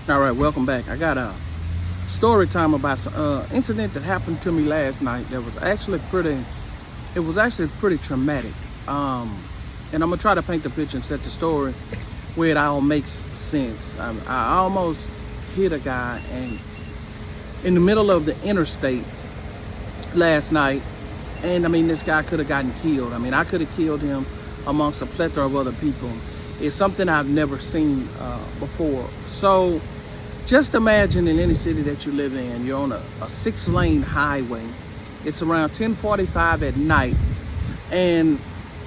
All right, welcome back. I got a story time about an incident that happened to me last night that was actually pretty traumatic. And I'm gonna try to paint the picture and set the story where it all makes sense. I almost hit a guy and in the middle of the interstate last night, and I mean, this guy could have gotten killed. I mean, I could have killed him amongst a plethora of other people. It's something I've never seen before. So just imagine in any city that you live in, you're on a 6-lane highway. It's around 10:45 at night. And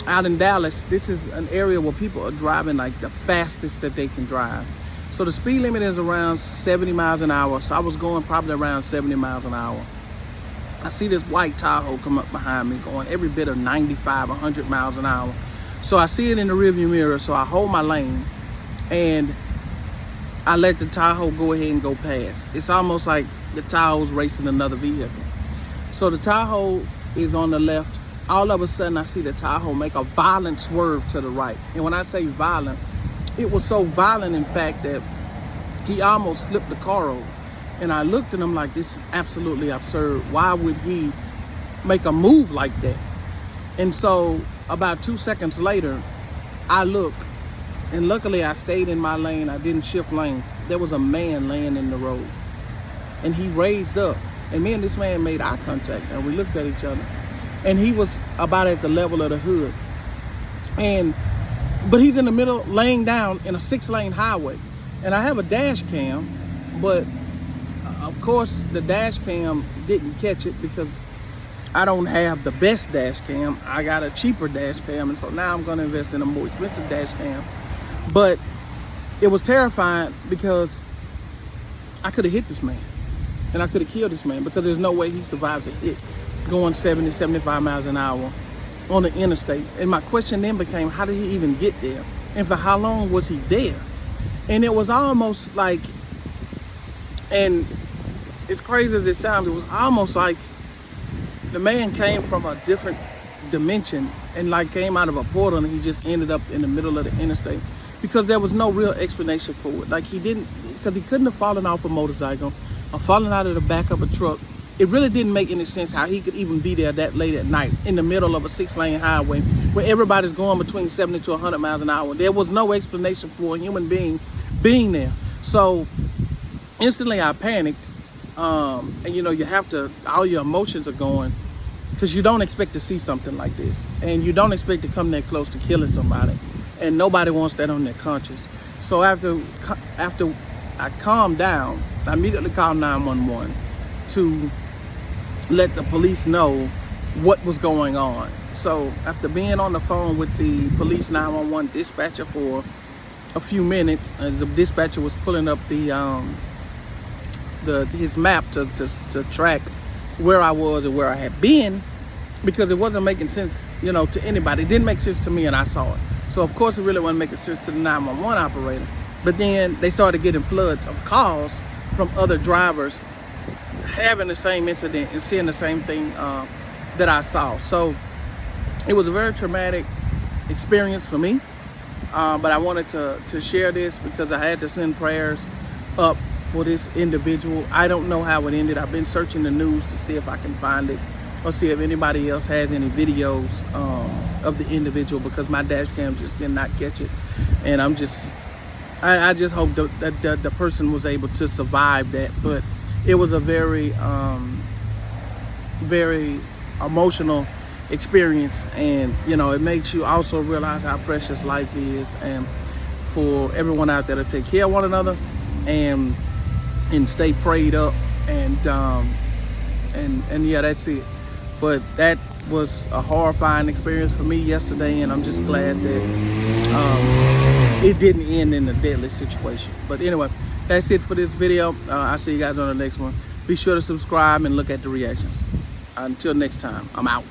out in Dallas, this is an area where people are driving like the fastest that they can drive. So the speed limit is around 70 miles an hour. So I was going probably around 70 miles an hour. I see this white Tahoe come up behind me going every bit of 95, 100 miles an hour. So I see it in the rearview mirror. So I hold my lane and I let the Tahoe go ahead and go past. It's almost like the Tahoe's racing another vehicle. So the Tahoe is on the left. All of a sudden, I see the Tahoe make a violent swerve to the right. And when I say violent, it was so violent, in fact, that he almost flipped the car over. And I looked at him like, this is absolutely absurd. Why would he make a move like that? And so about 2 seconds later, I look. And luckily I stayed in my lane. I didn't shift lanes. There was a man laying in the road. And he raised up. And me and this man made eye contact. And we looked at each other. And he was about at the level of the hood. But he's in the middle, laying down in a 6-lane highway. And I have a dash cam. But of course the dash cam didn't catch it because I don't have the best dash cam. I got a cheaper dash cam. And so now I'm going to invest in a more expensive dash cam. But it was terrifying because I could have hit this man and I could have killed this man because there's no way he survives a hit going 70, 75 miles an hour on the interstate. And my question then became, how did he even get there? And for how long was he there? And it was almost like, and as crazy as it sounds, it was almost like the man came from a different dimension and like came out of a portal and he just ended up in the middle of the interstate. Because there was no real explanation for it. Like because he couldn't have fallen off a motorcycle or fallen out of the back of a truck. It really didn't make any sense how he could even be there that late at night in the middle of a 6-lane highway where everybody's going between 70 to 100 miles an hour. There was no explanation for a human being there. So instantly I panicked. And you know, you have to, all your emotions are going because you don't expect to see something like this. And you don't expect to come that close to killing somebody. And nobody wants that on their conscience. So after I calmed down, I immediately called 911 to let the police know what was going on. So after being on the phone with the police 911 dispatcher for a few minutes, the dispatcher was pulling up his map to track where I was and where I had been, because it wasn't making sense, you know, to anybody. It didn't make sense to me, and I saw it. So of course it really wasn't making sense to the 911 operator. But then they started getting floods of calls from other drivers having the same incident and seeing the same thing that I saw. So it was a very traumatic experience for me. But I wanted to share this because I had to send prayers up for this individual. I don't know how it ended. I've been searching the news to see if I can find it or see if anybody else has any videos of the individual, because my dash cam just did not catch it. And I just hope that the person was able to survive that. But it was a very, very emotional experience. And, you know, it makes you also realize how precious life is, and for everyone out there to take care of one another and stay prayed up. And yeah, that's it. But that was a horrifying experience for me yesterday, and I'm just glad that it didn't end in a deadly situation. But anyway, that's it for this video. I'll see you guys on the next one. Be sure to subscribe and look at the reactions. Until next time, I'm out.